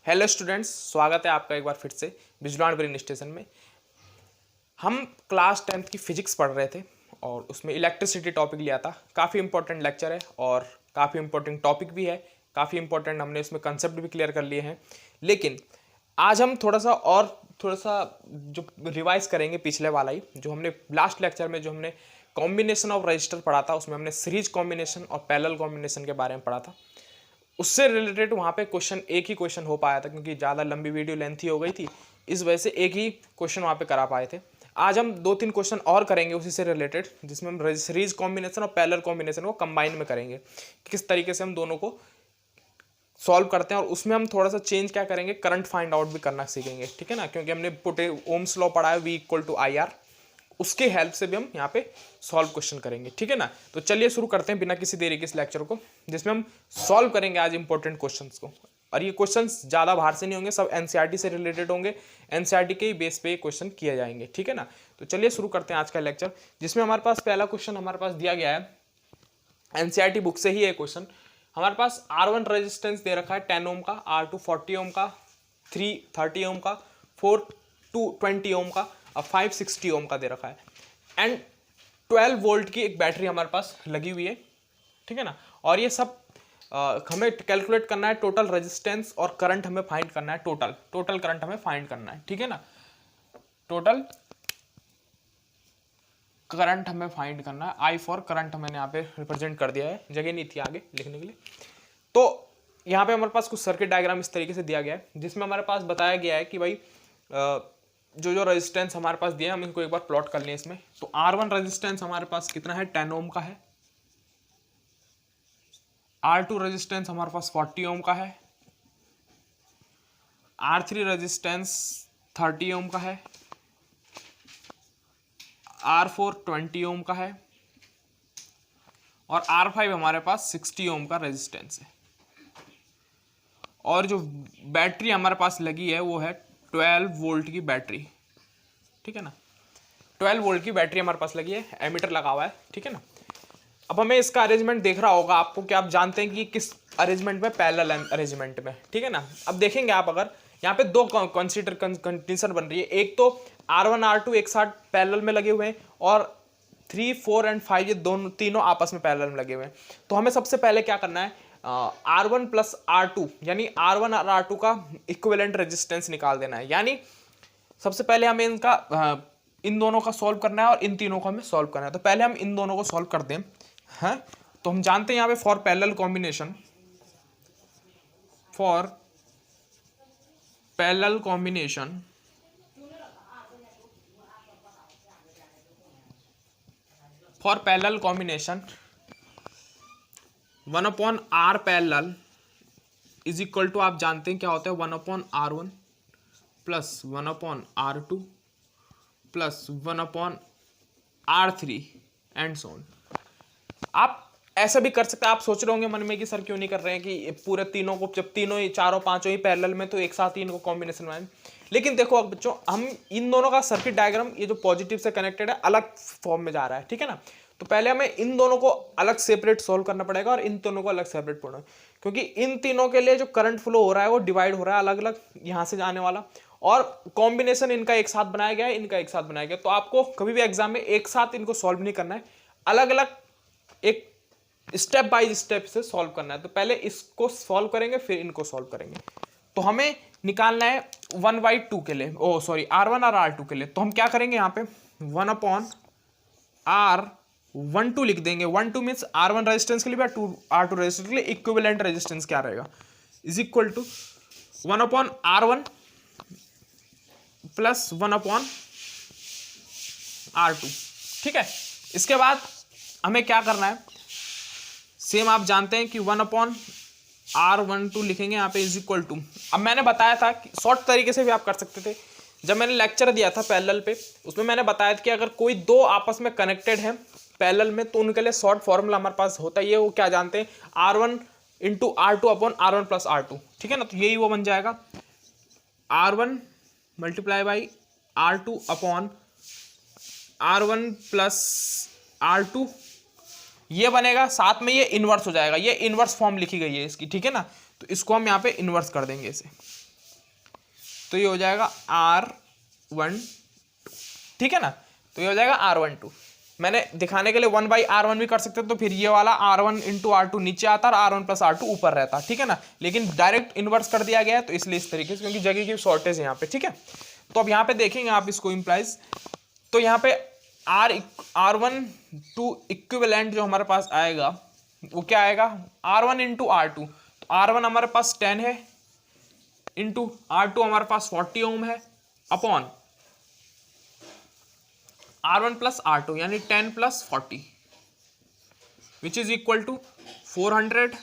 Hello students, स्वागत है आपका एक बार फिर से बिजलान ब्रेन स्टेशन में। हम क्लास 10th की फिजिक्स पढ़ रहे थे और उसमें इलेक्ट्रिसिटी टॉपिक लिया था। काफ़ी इंपॉर्टेंट लेक्चर है और काफ़ी इंपॉर्टेंट टॉपिक भी है। काफ़ी इंपॉर्टेंट हमने इसमें कंसेप्ट भी क्लियर कर लिए हैं। लेकिन आज हम थोड़ा सा जो रिवाइज करेंगे पिछले वाला ही, जो हमने लास्ट लेक्चर में जो हमने कॉम्बिनेशन ऑफ रजिस्टर पढ़ा था, उसमें हमने सीरीज कॉम्बिनेशन और पैरेलल कॉम्बिनेशन के बारे में पढ़ा था। उससे रिलेटेड वहाँ पे एक ही क्वेश्चन हो पाया था, क्योंकि ज़्यादा लंबी वीडियो लेंथी हो गई थी, इस वजह से एक ही क्वेश्चन वहाँ पे करा पाए थे। आज हम 2-3 क्वेश्चन और करेंगे उसी से रिलेटेड, जिसमें हम सीरीज कॉम्बिनेशन और पैरेलल कॉम्बिनेशन को कंबाइन में करेंगे, किस तरीके से हम दोनों को सॉल्व करते हैं। और उसमें हम थोड़ा सा चेंज क्या करेंगे, करंट फाइंड आउट भी करना सीखेंगे, ठीक है ना, क्योंकि हमने पुटे ओम्स लॉ पढ़ा है, V=IR, उसके हेल्प से भी हम यहाँ पे सॉल्व क्वेश्चन करेंगे, ठीक है ना। तो चलिए शुरू करते हैं बिना किसी देरी के इस लेक्चर को, जिसमें हम सॉल्व करेंगे आज इंपॉर्टेंट क्वेश्चंस को। और ये क्वेश्चंस ज़्यादा बाहर से नहीं होंगे, सब एनसीईआरटी से रिलेटेड होंगे, एनसीईआरटी के ही बेस पे क्वेश्चन किए जाएंगे, ठीक है ना। तो चलिए शुरू करते हैं आज का लेक्चर, जिसमें हमारे पास पहला क्वेश्चन हमारे पास दिया गया है, एनसीईआरटी बुक से ही है क्वेश्चन। हमारे पास R1 रेजिस्टेंस दे रखा है 10 ओम का, R2 40 ओम का, 3 30 ओम का, 4 20 ओम का और 5 60 ओम का दे रखा है। एंड 12 वोल्ट की एक बैटरी हमारे पास लगी हुई है, ठीक है ना। और ये सब हमें कैलकुलेट करना है, टोटल रेजिस्टेंस और करंट हमें फाइंड करना है, टोटल करंट हमें फाइंड करना है, ठीक है ना। टोटल करंट हमें फाइंड करना है। आई फॉर करंट मैंने यहाँ पे रिप्रेजेंट कर दिया है, जगह नहीं थी आगे लिखने के लिए। तो यहाँ पे हमारे पास कुछ सर्किट डायग्राम इस तरीके से दिया गया है, जिसमें हमारे पास बताया गया है कि भाई जो रेजिस्टेंस हमारे पास दिया है, हम इनको एक बार प्लॉट कर लें इसमें। तो R1 रेजिस्टेंस हमारे पास कितना है, 10 ओम का है। R2 रेजिस्टेंस हमारे पास 40 ओम का है। R3 रेजिस्टेंस 30 ओम का है। R4 20 ओम का है। और R5 हमारे पास 60 ओम का रेजिस्टेंस है। और जो बैटरी हमारे पास लगी है वो है 12 वोल्ट की बैटरी, ठीक है ना। 12 वोल्ट की बैटरी हमारे पास लगी है, एमीटर लगा हुआ है, ठीक है ना। अब हमें इसका अरेंजमेंट देख रहा होगा आपको, कि आप जानते हैं कि किस अरेंजमेंट में, पैरेलल अरेंजमेंट में, ठीक है ना। अब देखेंगे आप, अगर यहाँ पे दो कंडीशन बन रही है, एक तो R1 R2 एक साथ पैरेलल में लगे हुए हैं और 3 4 एंड 5 ये तीनों आपस में पैरेलल में लगे हुए हैं। तो हमें सबसे पहले क्या करना है, R1 प्लस R2 यानी R1 और R2 का इक्विवेलेंट रेजिस्टेंस निकाल देना है। यानी सबसे पहले हमें इन दोनों का सॉल्व करना है और इन तीनों को हमें सॉल्व करना है। तो पहले हम इन दोनों को सॉल्व कर दें, हैं। तो हम जानते हैं यहाँ पे for parallel combination, for parallel combination for parallel combination 1/R parallel is equal to, आप जानते हैं क्या होता है, 1/R1 plus 1/R2 plus 1/R3 and so on. आप ऐसा भी कर सकते हैं, आप सोच रहे होंगे मन में कि सर क्यों नहीं कर रहे हैं कि पूरे तीनों को, जब तीनों ही चारों पांचों ही पैरेलल में, तो एक साथ ही इनको कॉम्बिनेशन में। लेकिन देखो अब बच्चों, हम इन दोनों का सर्किट डायग्राम, ये जो पॉजिटिव से कनेक्टेड है, अलग फॉर्म में जा रहा है, ठीक है ना। तो पहले हमें इन दोनों को अलग सेपरेट सोल्व करना पड़ेगा और इन दोनों को अलग सेपरेट पढ़ना, क्योंकि इन तीनों के लिए जो करंट फ्लो हो रहा है वो डिवाइड हो रहा है अलग अलग, यहाँ से जाने वाला, और कॉम्बिनेशन इनका एक साथ बनाया गया है, इनका एक साथ बनाया गया। तो आपको कभी भी एग्जाम में एक साथ इनको सॉल्व नहीं करना है, अलग अलग एक स्टेप बाय स्टेप से सॉल्व करना है। तो पहले इसको सॉल्व करेंगे, फिर इनको सॉल्व करेंगे। तो हमें निकालना है 1/2 के लिए, R1 और R2 के लिए। तो हम क्या करेंगे, यहाँ पे 1/R12 लिख देंगे। 1/2 मीन्स R1 रेजिस्टेंस के लिए या R2 रेजिस्टेंस के लिए इक्विवेलेंट रेजिस्टेंस क्या रहेगा, is equal to 1/R1 plus 1/R2, ठीक है। इसके बाद हमें क्या करना है, सेम आप जानते हैं कि 1/R12 लिखेंगे यहाँ पे, इज इक्वल टू, अब मैंने बताया था कि शॉर्ट तरीके से भी आप कर सकते थे। जब मैंने लेक्चर दिया था पैरेलल पे, उसमें मैंने बताया था कि अगर कोई दो आपस में कनेक्टेड है पैरेलल में, तो उनके लिए शॉर्ट फॉर्मूला हमारे पास होता है, ये वो क्या जानते हैं, R1 into R2 upon R1 plus R2, ठीक है ना। तो यही वो बन जाएगा, R1 multiply by R2 upon R1 plus R2, ये बनेगा। साथ में ये इनवर्स हो जाएगा, ये इनवर्स फॉर्म लिखी गई है इसकी, ठीक है ना। तो इसको हम यहाँ पे इनवर्स कर देंगे इसे, तो ये हो जाएगा R1, ठीक है ना। तो ये हो जाएगा R12। मैंने दिखाने के लिए 1/R1 भी कर सकते तो फिर ये वाला R1 इंटू R2 नीचे आता और R1 प्लस R2 ऊपर रहता, ठीक है ना। लेकिन डायरेक्ट इन्वर्स कर दिया गया है तो इसलिए इस तरीके से, क्योंकि जगह की शॉर्टेज है यहाँ पे, ठीक है। तो अब यहाँ पे देखेंगे आप इसको इम्प्लाइज, तो यहाँ पे R1 टू इक्विवेलेंट जो हमारे पास आएगा वो क्या आएगा, R1 इंटू R2। तो R1 हमारे पास 10 है इंटू R2 हमारे पास 40 ओम है अपॉन R1 प्लस R2 यानी 10 plus 40 which is equal to 400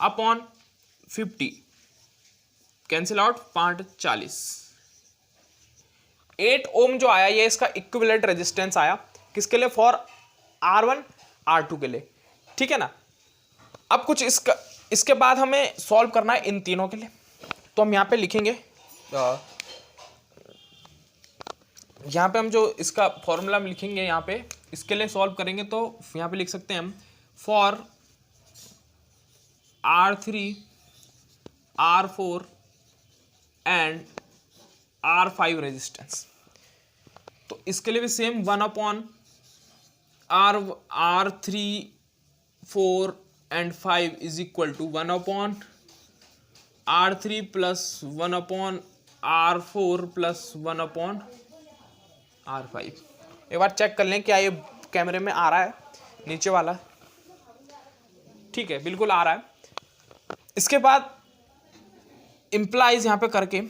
upon 50, cancel out 540। 8 ohm जो आया ये इसका इक्विवेलेंट रेजिस्टेंस आया, किसके लिए, फॉर R1 R2 के लिए, ठीक है ना। अब कुछ इसके बाद हमें सॉल्व करना है इन तीनों के लिए, तो हम यहाँ पे लिखेंगे, यहाँ पे हम जो इसका फॉर्मूला हम लिखेंगे यहाँ पे इसके लिए सॉल्व करेंगे, तो यहाँ पे लिख सकते हैं हम for R3 R4 and R5 resistance. तो इसके लिए भी same 1/R3 4 and 5 is equal to 1/R3 plus 1/R4 plus 1/R5। एक बार चेक कर लें क्या ये कैमरे में आ रहा है नीचे वाला, ठीक है, बिल्कुल आ रहा है। इसके बाद इम्प्लाइज यहाँ पे करके,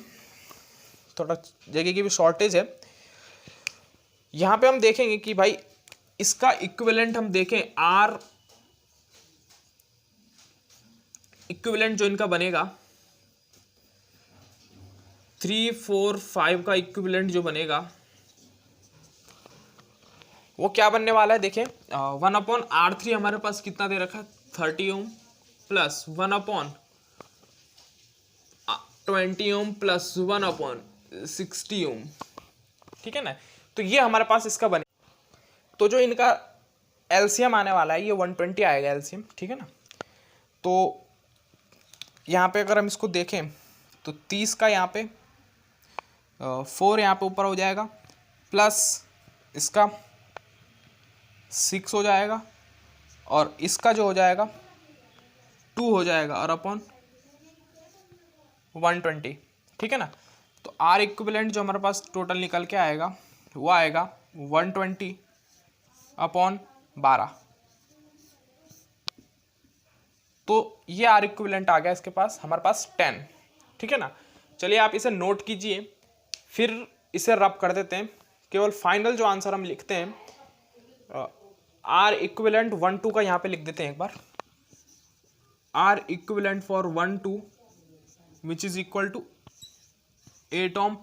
थोड़ा जगह की भी शॉर्टेज है, यहाँ पे हम देखेंगे कि भाई इसका इक्विवेलेंट हम देखें, R इक्विवेलेंट जो इनका बनेगा 3 4 5 का इक्विवेलेंट जो बनेगा वो क्या बनने वाला है, देखें 1/R3 हमारे पास कितना दे रखा है 30 ओम प्लस 1/20 ओम प्लस 1/60 ओम, ठीक है ना। तो ये हमारे पास इसका बने, तो जो इनका एलसीएम आने वाला है ये 120 आएगा एलसीएम, ठीक है ना। तो यहाँ पे अगर हम इसको देखें तो 30 का यहाँ पे 4 यहाँ पे ऊपर हो जाएगा प्लस इसका 6 हो जाएगा और इसका जो हो जाएगा 2 हो जाएगा और अपॉन 120, ठीक है ना। तो R इक्विवेलेंट जो हमारे पास टोटल निकल के आएगा वो आएगा 120 अपॉन 12। तो ये R इक्विवेलेंट आ गया इसके पास, हमारे पास 10, ठीक है ना। चलिए आप इसे नोट कीजिए, फिर इसे रब कर देते हैं, केवल फाइनल जो आंसर हम लिखते हैं R इक्विवेलेंट 1 2 का यहाँ पे लिख देते हैं एक बार, R equivalent for 1 2 which is equal to 8 ohm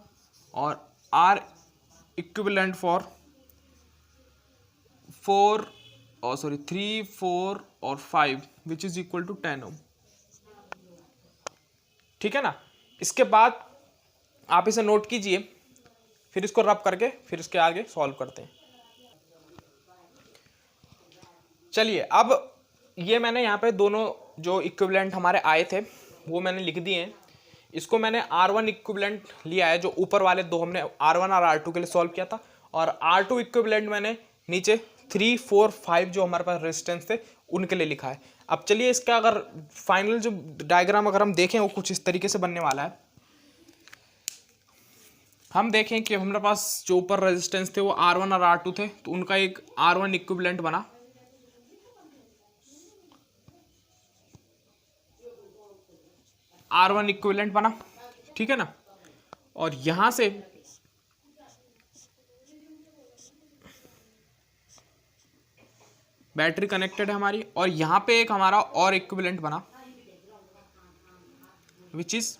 और R इक्विवेलेंट फॉर 3 4 और 5 which is equal to 10 ohm, ठीक है ना। इसके बाद आप इसे नोट कीजिए, फिर इसको रब करके फिर इसके आगे सॉल्व करते हैं। चलिए अब ये मैंने यहाँ पे दोनों जो इक्विवेलेंट हमारे आए थे वो मैंने लिख दिए हैं। इसको मैंने R1 इक्विवेलेंट लिया है, जो ऊपर वाले दो हमने R1 और R2 के लिए सॉल्व किया था, और R2 इक्विवेलेंट मैंने नीचे 3 4 5 जो हमारे पास रेजिस्टेंस थे उनके लिए लिखा है। अब चलिए इसका अगर फाइनल जो डायग्राम अगर हम देखें वो कुछ इस तरीके से बनने वाला है। हम देखें कि हमारे पास जो ऊपर रेजिस्टेंस थे वो R1 और R2 थे, तो उनका एक R1 इक्विवेलेंट बना, R1 इक्विवेलेंट बना, ठीक है ना। और यहां से बैटरी कनेक्टेड है हमारी, और यहां पे एक हमारा और इक्विवेलेंट बना विच इज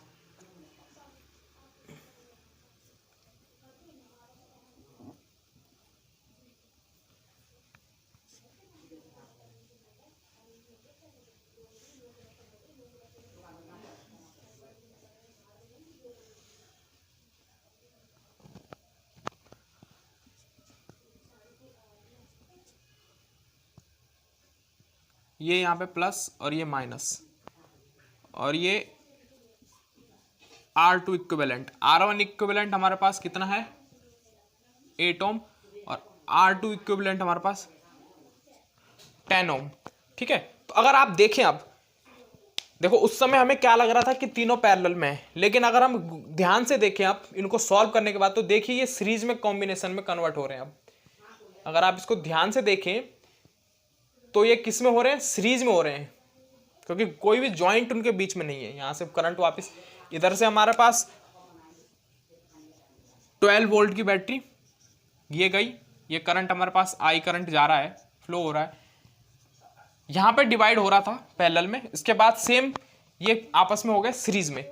ये यहाँ पे प्लस और ये माइनस, और ये R2 इक्विवेलेंट, R1 इक्विवेलेंट हमारे पास कितना है 8 ओम और R2 इक्विवेलेंट हमारे पास 10 ओम। ठीक है, तो अगर आप देखें, अब देखो उस समय हमें क्या लग रहा था कि तीनों पैरेलल में है, लेकिन अगर हम ध्यान से देखें आप इनको सॉल्व करने के बाद, तो देखिए ये सीरीज में कॉम्बिनेशन में कन्वर्ट हो रहे हैं। अब अगर आप इसको ध्यान से देखें तो ये किस में हो रहे हैं, सीरीज में हो रहे हैं, क्योंकि कोई भी जॉइंट उनके बीच में नहीं है। यहां से करंट वापस इधर से हमारे पास 12 वोल्ट की बैटरी ये गई, ये करंट हमारे पास आई करंट जा रहा है, फ्लो हो रहा है, यहां पे डिवाइड हो रहा था पैरेलल में, इसके बाद सेम ये आपस में हो गए सीरीज में।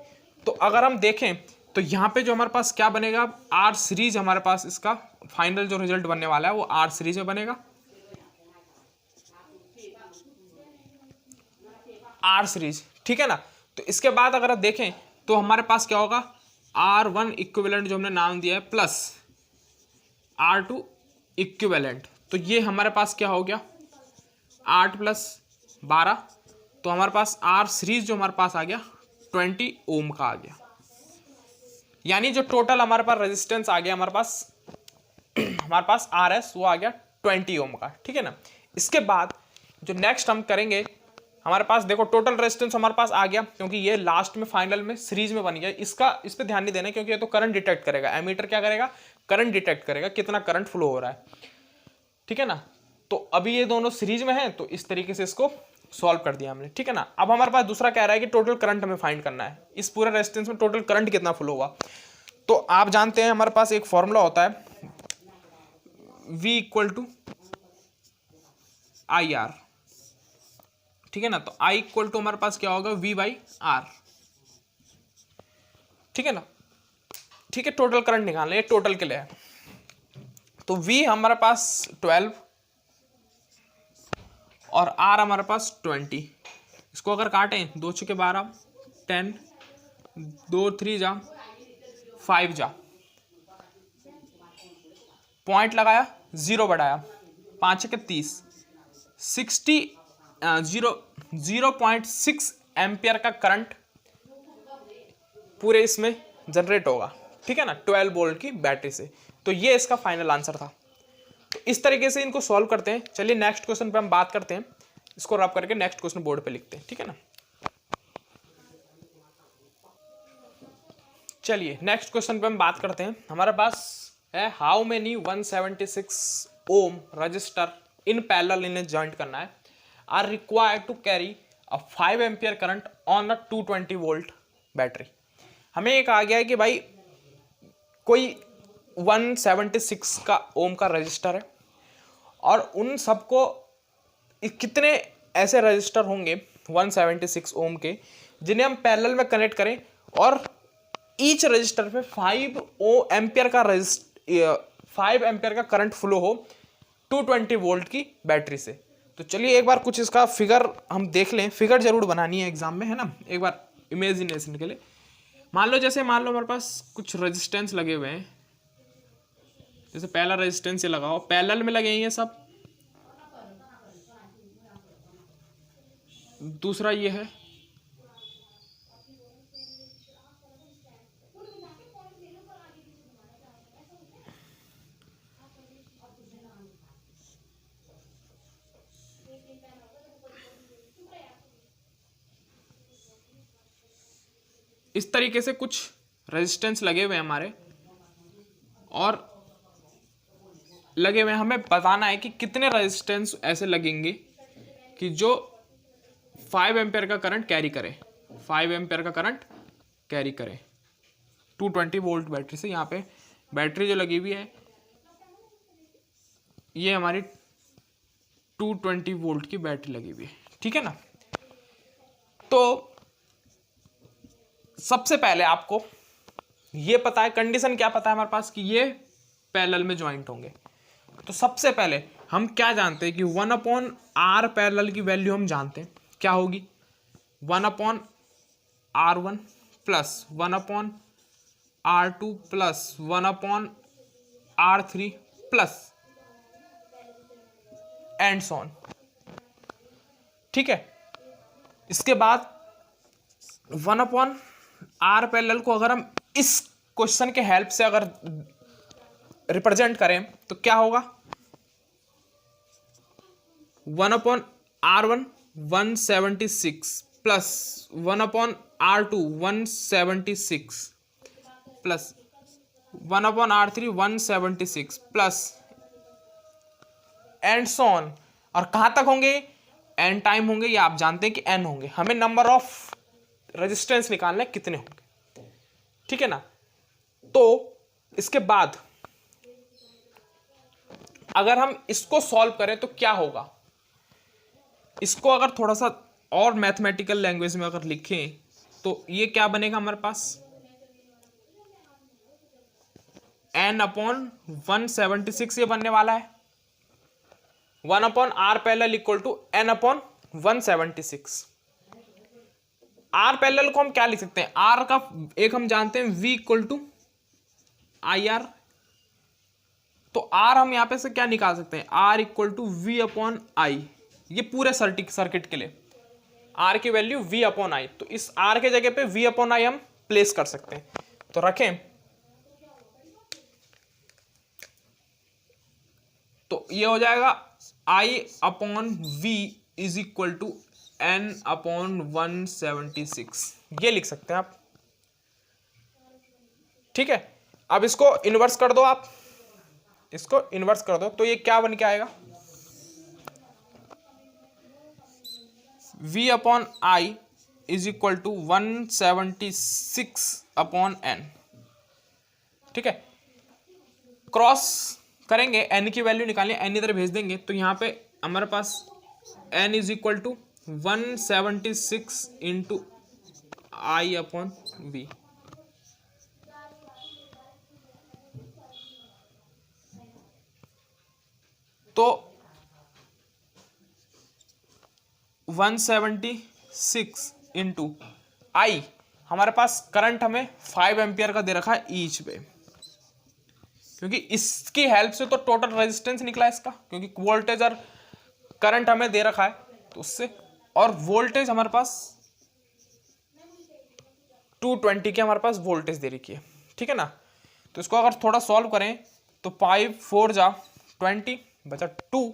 तो अगर हम देखें तो यहां पे जो हमारे पास क्या बनेगा, आर सीरीज हमारे पास इसका फाइनल जो रिजल्ट बनने वाला है वो आर सीरीज में बनेगा, आर सीरीज। ठीक है ना, तो इसके बाद अगर आप देखें तो हमारे पास क्या होगा, R1 इक्विवेलेंट जो हमने नाम दिया है प्लस R2 इक्विवेलेंट, तो ये हमारे पास क्या हो गया 8 + 12, तो हमारे पास आर सीरीज जो हमारे पास आ गया 20 ओम का आ गया। यानी जो टोटल हमारे पास रेजिस्टेंस आ गया हमारे पास RS वो आ गया 20 ओम का। ठीक है ना, इसके बाद जो नेक्स्ट हम करेंगे, हमारे पास देखो टोटल रेजिस्टेंस हमारे पास आ गया, क्योंकि ये लास्ट में फाइनल में सीरीज में बन गया। इस पे ध्यान नहीं देना, क्योंकि ये तो करंट डिटेक्ट करेगा, एमीटर क्या करेगा, करंट डिटेक्ट करेगा कितना करंट फ्लो हो रहा है। ठीक है ना, तो अभी ये दोनों सीरीज में है, तो इस तरीके से इसको सॉल्व कर दिया हमने। ठीक है ना, अब हमारे पास दूसरा कह रहा है कि टोटल करंट हमें फाइंड करना है, इस पूरे रेजिस्टेंस में टोटल करंट कितना फ्लो हुआ। तो आप जानते हैं हमारे पास एक फॉर्मूला होता है V = IR। ठीक है ना, तो I = हमारे पास क्या होगा V/R। ठीक है ना, ठीक है, टोटल करंट निकालना है, टोटल के लिए है। तो V हमारे पास 12 और R हमारे पास 20। इसको अगर काटें 2 × 12 10, 2 3 जा 5 जा, पॉइंट लगाया 0 बढ़ाया 5 × 30 0.6 एम्पियर का करंट पूरे इसमें जनरेट होगा। ठीक है ना, 12 वोल्ट की बैटरी से। तो ये इसका फाइनल आंसर था। तो इस तरीके से इनको सॉल्व करते हैं। चलिए नेक्स्ट क्वेश्चन पे हम बात करते हैं, इसको रब करके नेक्स्ट क्वेश्चन बोर्ड पे लिखते हैं। ठीक है ना, चलिए नेक्स्ट क्वेश्चन पे हम बात करते हैं। हमारे पास है how many 176 ohm resistor in parallel इन्हें जॉइंट करना है are required to carry a 5 ampere current on a 220 volt battery. हमें एक आ गया है कि भाई कोई 176 का ओम का रजिस्टर है और उन सबको कितने ऐसे रजिस्टर होंगे 176 ओम के जिन्हें हम पैरेलल में कनेक्ट करें और ईच रजिस्टर पे 5 एम्पियर का करंट फ्लो हो 220 वोल्ट की बैटरी से। तो चलिए एक बार कुछ इसका फिगर हम देख लें, फिगर जरूर बनानी है एग्जाम में, है ना, एक बार इमेजिनेशन के लिए। मान लो हमारे पास कुछ रेजिस्टेंस लगे हुए हैं, जैसे पहला रेजिस्टेंस ये लगाओ, पैरेलल में लगे हैं ये सब, दूसरा ये है, इस तरीके से कुछ रेजिस्टेंस लगे हुए हैं हमारे, और लगे हुए हमें बताना है कि कितने रेजिस्टेंस ऐसे लगेंगे कि जो 5 एम्पियर का करंट कैरी करे, 5 एम्पियर का करंट कैरी करे 220 वोल्ट बैटरी से। यहाँ पे बैटरी जो लगी हुई है ये हमारी 220 वोल्ट की बैटरी लगी हुई है। ठीक है ना, तो सबसे पहले आपको ये पता है, कंडीशन क्या पता है हमारे पास कि ये पैरेलल में ज्वाइंट होंगे। तो सबसे पहले हम क्या जानते हैं कि 1/R पैरेलल की वैल्यू हम जानते हैं क्या होगी, 1/R1 plus 1/R2 plus 1/R3 plus and so on. ठीक है, इसके बाद 1/R आर पैरेलल को अगर हम इस क्वेश्चन के हेल्प से अगर रिप्रेजेंट करें तो क्या होगा, 1/R1 176 plus 1/R2 176 plus 1/R3 176 plus and so on. और कहां तक होंगे, एन टाइम होंगे, या आप जानते हैं कि एन होंगे। हमें नंबर ऑफ रेजिस्टेंस निकालना है कितने होंगे, ठीक है ना। तो इसके बाद अगर हम इसको सॉल्व करें तो क्या होगा, इसको अगर थोड़ा सा और मैथमेटिकल लैंग्वेज में अगर लिखें तो ये क्या बनेगा हमारे पास, n/176 ये बनने वाला है। 1/R parallel equal to n/176। R parallel को हम क्या लिख सकते हैं, आर का एक हम जानते हैं v इक्वल टू IR। तो आर हम यहां पे से क्या निकाल सकते हैं, आर इक्वल टू V/I। ये पूरे सर्किट के लिए आर की वैल्यू V/I। तो इस आर के जगह पे V/I हम प्लेस कर सकते हैं। तो रखें, तो ये हो जाएगा I/V is equal to n/176। ये लिख सकते हैं आप, ठीक है। अब इसको इन्वर्स कर दो, आप इसको इन्वर्स कर दो तो ये क्या बन के आएगा, V/I is equal to 176/n, ठीक है। क्रॉस करेंगे, n की वैल्यू निकालें, n इधर भेज देंगे तो यहाँ पे हमारे पास n is equal to 176 into I/V। तो 176 इंटू I, हमारे पास करंट हमें 5 एम्पियर का दे रखा है ईच पे, क्योंकि इसकी हेल्प से तो टोटल रेजिस्टेंस निकला इसका, क्योंकि वोल्टेज और करंट हमें दे रखा है तो उससे, और वोल्टेज हमारे पास 220 की हमारे पास वोल्टेज दे रखी है, ठीक है ना। तो इसको अगर थोड़ा सॉल्व करें तो 5 4 जा 20 बचा 2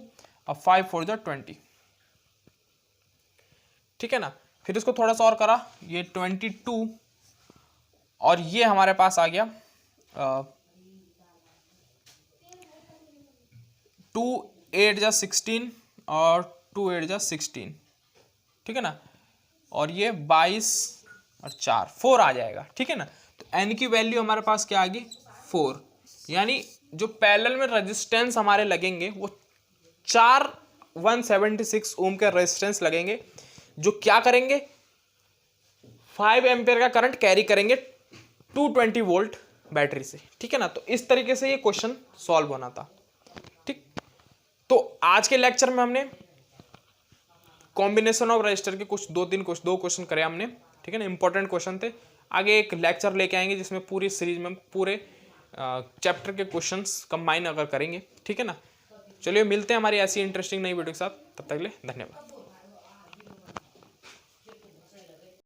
और 5 4 जा 20, ठीक है ना। फिर इसको थोड़ा सा और करा, ये 22 और ये हमारे पास आ गया 2 8 जा 16 और 2 8 जा 16, ठीक है ना। और ये 22 और 4 आ जाएगा, ठीक है ना। तो n की वैल्यू हमारे पास क्या आ गई 4, यानी जो पैरेलल में रेजिस्टेंस हमारे लगेंगे वो 4 176 ओम के रेजिस्टेंस लगेंगे, जो क्या करेंगे 5 एम्पियर का करंट कैरी करेंगे 220 वोल्ट बैटरी से, ठीक है ना। तो इस तरीके से ये क्वेश्चन सॉल्व होना था, ठीक। तो आज के लेक्चर में हमने कॉम्बिनेशन ऑफ रजिस्टर के दो क्वेश्चन करे हमने, ठीक है ना। इंपॉर्टेंट क्वेश्चन थे। आगे एक लेक्चर लेके आएंगे जिसमें पूरी सीरीज में पूरे चैप्टर के क्वेश्चंस कंबाइन अगर करेंगे, ठीक है ना। चलिए मिलते हैं हमारी ऐसी इंटरेस्टिंग नई वीडियो के साथ, तब तक के लिए धन्यवाद।